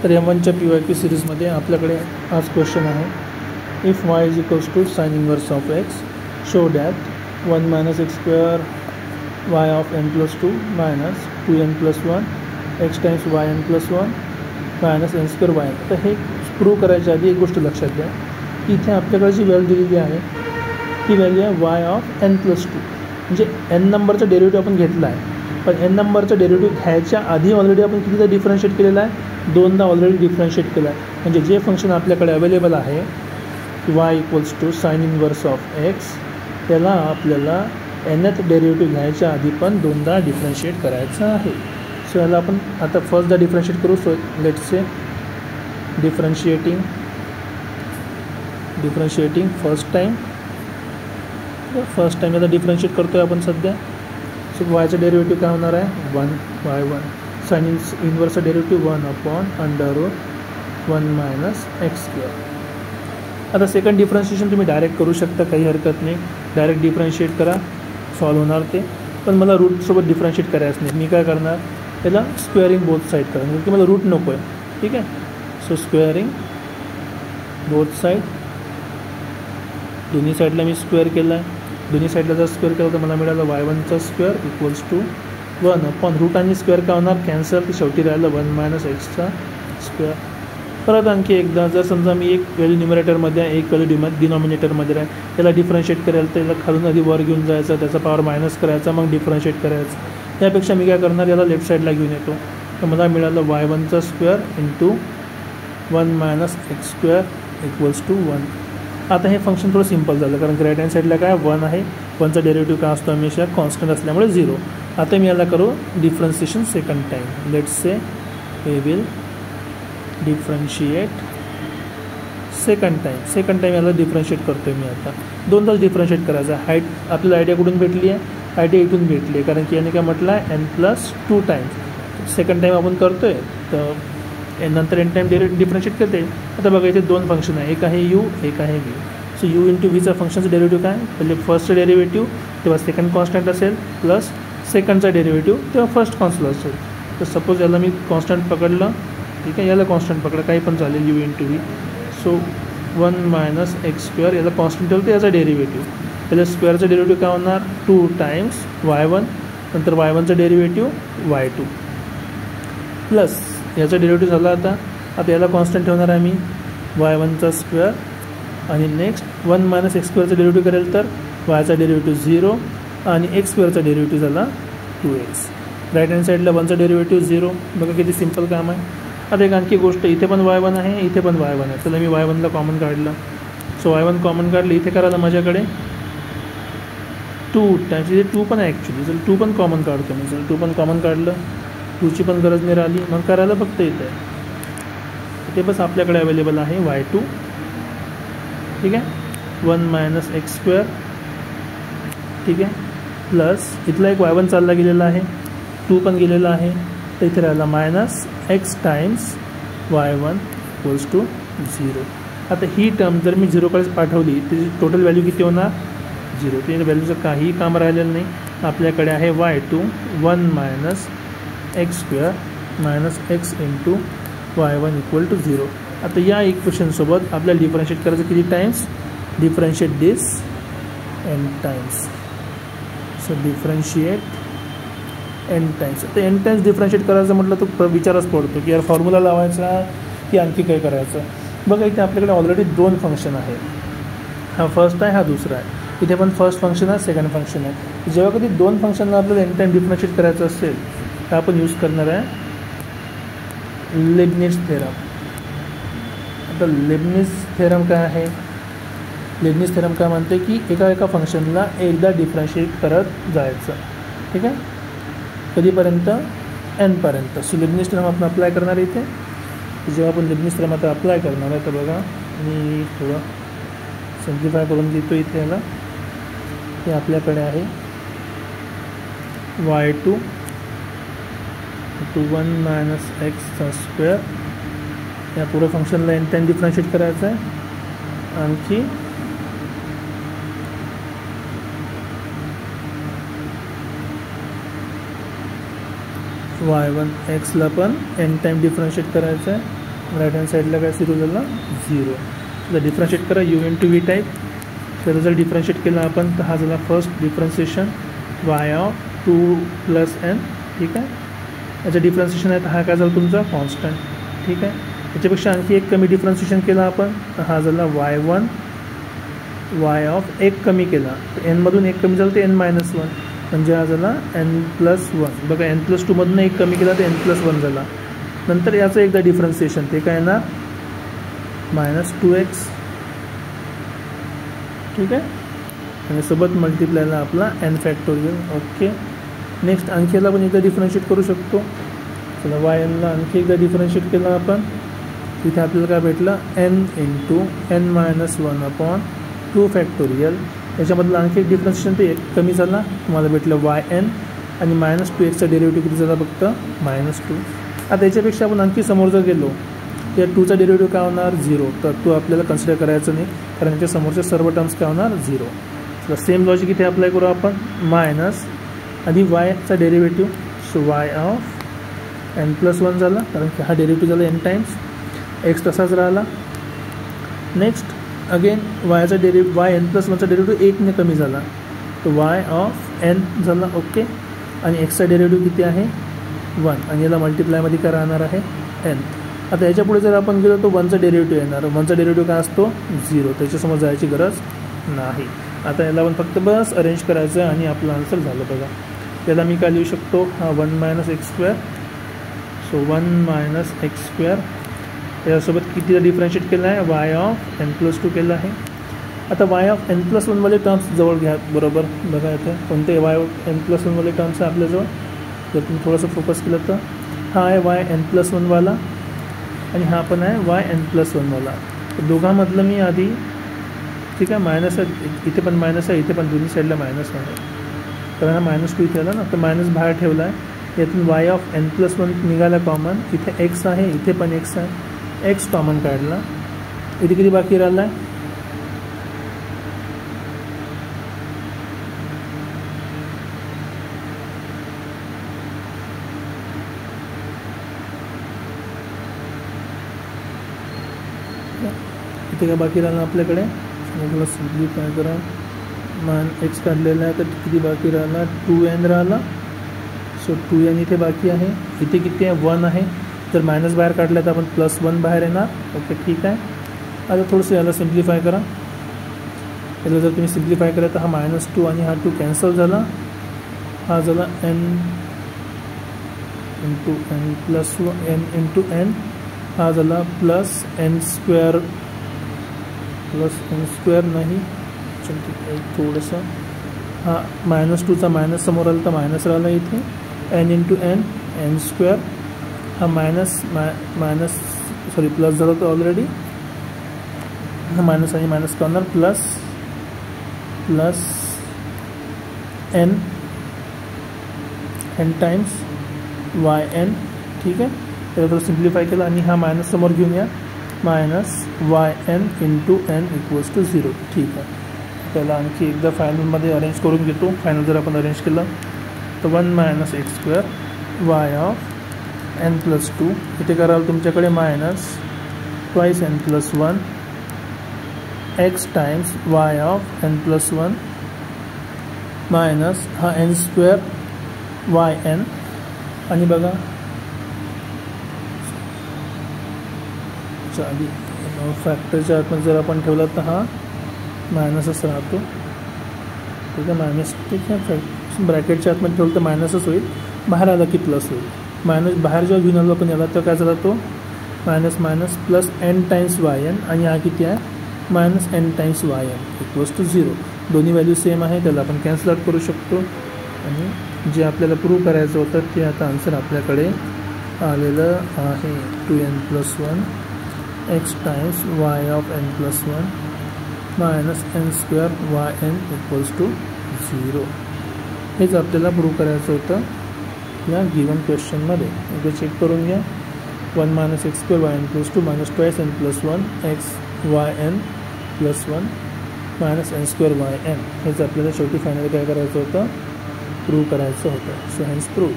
तर M1च्या PYQ सिरीजमध्ये आपल्याकडे आज क्वेश्चन आहे, if y is equals to sine inverse of x show that 1 minus x square y of n+2 minus 2n+1 x times yn+1 minus n² y. तर हे prove करायच्या आधी एक गोष्ट लक्षात घ्या की इथे आपल्याकडे जी व्हॅल्यू दिलेली आहे ती व्हॅल्यू आहे y ऑफ n+2, म्हणजे n नंबरचा डेरिव्हेटिव्ह आपण घेतला आहे, पण n नंबरचा डेरिव्हेटिव्ह घ्यायच्या आधी ऑलरेडी आपण कितीदा डिफरन्शिएट केलेला आहे, दोनदा ऑलरेडी डिफरन्शिएट केलं आहे. म्हणजे जे फंक्शन आपल्याकडे अवेलेबल आहे y equals to sine inverse of x, त्याला आपल्याला nth डेरिव्हेटिव्ह घ्यायच्या आधी पण दोनदा डिफरन्शिएट करायचं आहे. सो याला आपण आता फर्स्टदा डिफरन्शिएट करू. So let's say differentiating first time याला डिफरन्शिएट करतो आहे आपण सध्या. सो वायचा डेरिव्हेटिव्ह काय होणार आहे 1y1, sign इनवर्सचा derivative 1/√1 minus x². आता सेकंड डिफरन्शिएशन तुम्ही डायरेक्ट करू शकता, काही हरकत नाही, डायरेक्ट डिफरन्शिएट करा, सॉल्व होणार ते. पण मला रूटसोबत डिफरन्शिएट करायचं नाही. मी काय करणार, त्याला स्क्वेअरिंग बोथ साईड करा, म्हणजे की मला रूट नको आहे. ठीक आहे. सो स्क्वेअरिंग बोथ साईड, दोन्ही साईडला मी स्क्वेअर केला आहे. दोन्ही साईडला जर स्क्वेअर केलं तर मला मिळालं y1चा स्क्वेअर इक्वल्स टू 1 रूट आणि स्क्वेअर काय होणार कॅन्सल, की शेवटी राहिलं 1 मायनस एक्सचा स्क्वेअर. परत आणखी एकदा, जर समजा मी एक व्हॅल्यू न्युमरेटरमध्ये आहे, एक व्हॅल्यू डिनॉमिनेटरमध्ये आहे, त्याला डिफरन्शिएट करायला तर याला खालून आधी वर घेऊन जायचं, त्याचा पॉवर मायनस करायचा, मग डिफरन्शिएट करायचं. यापेक्षा मी काय करणार, याला लेफ्ट साईडला घेऊन येतो. तर मला मिळालं y1चा square into 1 minus x² equals to 1. आता हे फंक्शन थोडं सिम्पल झालं, कारण राईट हँड साईडला काय 1 आहे, 1चा डेरिव्हेटिव्ह काय असतो हमेशा कॉन्स्टंट असल्यामुळे 0. आता मी याला करू differentiation second time. Let's say we will differentiate second time याला डिफरन्शिएट करतो आहे मी. आता दोनदाच डिफरन्शिएट करायचं आहे. हाईट आपल्याला आयडिया कुठून भेटली आहे, आयडिया इथून भेटली आहे, कारण की याने काय म्हटलं आहे n+2 टाईम्स. सेकंड टाईम आपण करतो आहे, तर नंतर n टाईम डिफरन्शिएट करते. आता बघा इथे दोन फंक्शन आहे, एक आहे u, एक आहे v. सो u इंटू व्हीचा फंक्शनचं डेरिव्हेटिव्ह काय, पहिले फर्स्ट डेरिव्हेटिव्ह तेव्हा सेकंड कॉन्स्टंट असेल, प्लस सेकंडचा डेरिव्हेटिव्ह तेव्हा फर्स्ट कॉन्स्टंट असेल. तर सपोज याला मी कॉन्स्टंट पकडलं, ठीक आहे, याला कॉन्स्टंट पकडलं, काही पण चालेल u into V. So 1 minus x² याला कॉन्स्टंट ठेवलं तर याचा डेरिव्हेटिव्ह, त्याच्या स्क्वेअरचा डेरिव्हेटिव्ह काय होणार 2 टाइम्स y1, नंतर y1चा डेरिव्हेटिव्ह y2, प्लस याचा डेरिव्हेटिव्ह झाला. आता याला कॉन्स्टंट ठेवणार आहे मी y1चा स्क्वेअर, आणि नेक्स्ट 1 मायनस x² डेरिव्हेटिव्ह करेल तर yचा डेरिव्हेटिव्ह 0 आणि x² डेरिव्हेटिव्ह झाला 2x. राईट हँड साईडला 1चा डेरिव्हेटिव्ह 0. बघा किती सिम्पल काम आहे. आता एक आणखी गोष्ट, इथे पण y1 आहे, इथे पण y1 आहे. चला मी y1ला कॉमन काढलं. सो y1 कॉमन काढलं, इथे करायला माझ्याकडे 2 टाइम्स, इथे 2 पण आहे ॲक्च्युली. चल 2 पण कॉमन काढतो मी. चल 2 पण कॉमन काढलं, 2ची पण गरज नाही राहिली, मग करायला फक्त इथे बस आपल्याकडे अवेलेबल आहे y2. ठीक आहे, 1 मायनस x², ठीक आहे, प्लस इथला एक y1 चालला गेलेला आहे, 2 पण गेलेला आहे, तर इथे राहिला minus x times y1 equals to 0. आता ही टर्म जर मी 0कडे पाठवली, त्याची टोटल व्हॅल्यू किती होणार 0. त्याच्या व्हॅल्यूचं काहीही काम राहिलेलं नाही. आपल्याकडे आहे y2 1 minus x² minus x into y1 equal to 0. आता या इक्वेशनसोबत आपल्याला डिफरन्शिएट करायचं किती times, differentiate this n times. So differentiate n times. आता n टाइम्स डिफरन्शिएट करायचं म्हटलं तर विचारच पडतो की यार फॉर्म्युला लावायचा की आणखी काय करायचं. बघा इथे आपल्याकडे ऑलरेडी 2 फंक्शन आहे, हा फर्स्ट आहे, हा दुसरा आहे. इथे पण फर्स्ट फंक्शन आहे, सेकंड फंक्शन आहे. जेव्हा कधी 2 फंक्शनला आपल्याला n टाइम डिफरन्शिएट करायचं असेल तर आपण यूज करणार आहे लेबनिझ थेरम. आता लेबनिझ थेरम काय आहे, लेबनिझ थेरम काय म्हणते की एका फंक्शनला एकदा डिफरन्शिएट करत जायचं. ठीक आहे, कधीपर्यंत n पर्यंत. सो लेबनिझ थेरम आपण अप्लाय करणार आहे इथे. जेव्हा आपण लेबनिझ थेरम आता अप्लाय करणार आहे, तर बघा मी थोडं सिम्प्लिफाय करून देतो इथे याला. हे आपल्याकडे आहे y2 1 मायनस एक्सचा स्क्वेअर, या पूर्ण फंक्शनला n टाइम डिफरन्शिएट करायचं आहे. आणखी y1 एक्सला पण n टाइम डिफरन्शिएट करायचं आहे. राईट हँड साईडला काय 0 झालं 0. तर डिफरन्शिएट करा u इंटू व्ही टाईप. तर जर डिफरन्शिएट केला आपण तर हा झाला first differentiation y of 2 + n. ठीक आहे. याचं डिफरन्शिएशन आहे तर हा काय झाला तुमचा कॉन्स्टंट. ठीक आहे. याच्यापेक्षा आणखी एक कमी डिफरन्शिएशन केला आपण तर हा झाला y1 y ऑफ 1 कमी केला तर nमधून 1 कमी झालं तर n - 1 म्हणजे हा झाला n+1. बघा n+2 मधून 1 कमी केला तर n+1 झाला. नंतर याचं एकदा डिफरन्शिएशन ते काय येणार -2x. ठीक आहे. आणि सोबत मल्टिप्लायला आपला n फॅक्टोरियल. ओके. नेक्स्ट आणखी याला आपण एकदा डिफरन्शिएट करू शकतो. चला y1ला आणखी एकदा डिफरन्शिएट केलं आपण. इथे आपल्याला काय भेटलं n इंटू n - 1/2 फॅक्टोरियल. याच्यामधलं आणखी एक डिफरन्शिएशन ते कमी झाला तुम्हाला भेटलं yn आणि -2x डेरिव्हेटिव्ह किती झाला फक्त -2. आता याच्यापेक्षा आपण आणखी समोर जर गेलो या 2चा डेरिव्हेटिव्ह काय होणार 0. तर तो आपल्याला कन्सिडर करायचं नाही कारण याच्या समोरच्या सर्व टर्म्स काय होणार 0. तर सेम लॉजिक इथे अप्लाय करू आपण. मायनस आणि yचा derivative so y of n+1 झाला कारण की हा डेरिव्हेटिव्ह झाला n टाइम्स. x तसाच राहिला. नेक्स्ट अगेन yचा y n+1चा डेरिव्हेटिव्ह 1ने कमी झाला तर y ऑफ n झाला. ओके. आणि xचा डेरिव्हेटिव्ह किती आहे 1 आणि याला मल्टिप्लायमध्ये काय राहणार आहे n. आता याच्या पुढे जर आपण गेलो तर 1चा डेरिव्हेटिव्ह येणार. 1चा डेरिव्हेटिव्ह काय असतो 0. त्याच्यासमोर जायची गरज नाही. आता याला आपण फक्त बस अरेंज करायचं आहे आणि आपलं आन्सर झालं. बघा याला मी काय लिहू शकतो हा 1 - x². So 1 - x². यासोबत कितीला डिफरन्शिएट केलं आहे y ऑफ n+2 केलं आहे. आता y ऑफ n+1 वाले टर्म्स जवळ घ्या. बरोबर बघा इथे कोणते y ऑफ n+1 वाले टर्म्स आहे आपल्याजवळ. जर तुम्ही थोडंसं फोकस केलं तर हा आहे y n+1 वाला आणि हा पण आहे y n+1 वाला. तर दोघांमधलं मी आधी ठीक आहे मायनस आहे इथे पण मायनस आहे इथे पण दोन्ही साईडला मायनस आहे कारण हा -2 इथे आला ना तर मायनस बाहेर ठेवला आहे. यातून y ऑफ n+1 निघाला कॉमन. इथे x आहे इथे पण x आहे. x कॉमन काढला. इथे किती बाकी राहिला आहे इथे काय बाकी राहिलं आपल्याकडे. मला सिम्प्लिफाय करा. x काढलेला आहे तर किती बाकी राहिला 2n राहिला. सो 2n इथे बाकी आहे. इथे किती आहे 1 आहे. जर मायनस बाहेर काढला तर आपण +1 बाहेर येणार. ओके ठीक आहे. आता थोडंसं याला सिम्प्लिफाय करा. याला जर तुम्ही सिम्प्लिफाय केलं तर हा -2 आणि हा 2 कॅन्सल झाला. हा झाला n इंटू n हा झाला +n² नाही थोडंसं हा -2चा मायनस समोर आला तर मायनस राहिला इथे n इंटू n² हा मायनस प्लस झाला तर ऑलरेडी हा मायनस आणि मायनस करणार प्लस n टाइम्स yn. ठीक आहे. त्याला थोडं सिम्प्लिफाय केलं आणि हा मायनस समोर घेऊन या -yn इंटू n = 0. ठीक आहे. त्याला आणखी एकदा फायनलमध्ये अरेंज करून घेतो. फायनल जर आपण अरेंज केलं तर 1 - x² y ऑफ n+2 इथे कराल तुमच्याकडे -2 n+1 x times y of n+1 minus हा n² yn आणि बघा आधी फॅक्टरच्या आतमध्ये जर आपण ठेवला तर हा मायनसच राहतो. ठीक आहे. मायनस ठीक आहे. ब्रॅकेटच्या आतमध्ये ठेवलं तर मायनसच होईल. बाहेर आला की प्लस होईल. मायनस बाहेर जेव्हा घेऊन आलो आपण याला तर काय झाला तो minus plus n times yn आणि हा किती आहे -n टाइम्स yn = 0. दोन्ही व्हॅल्यू सेम आहे. त्याला आपण कॅन्सल आउट करू शकतो आणि जे आपल्याला प्रूव्ह करायचं होतं ते आता आन्सर आपल्याकडे आलेलं आहे. 2n+1 x times y of n+1 -n² yn = 0. हेच आपल्याला प्रूव्ह करायचं होतं या गिवन क्वेश्चनमध्ये. इथे चेक करून घ्या. 1 - x² yn = 2 -2 n+1 x yn +1 -n² yn. हेच आपल्याला शेवटी फायनल काय करायचं होतं प्रूव्ह करायचं होतं. So hence prove.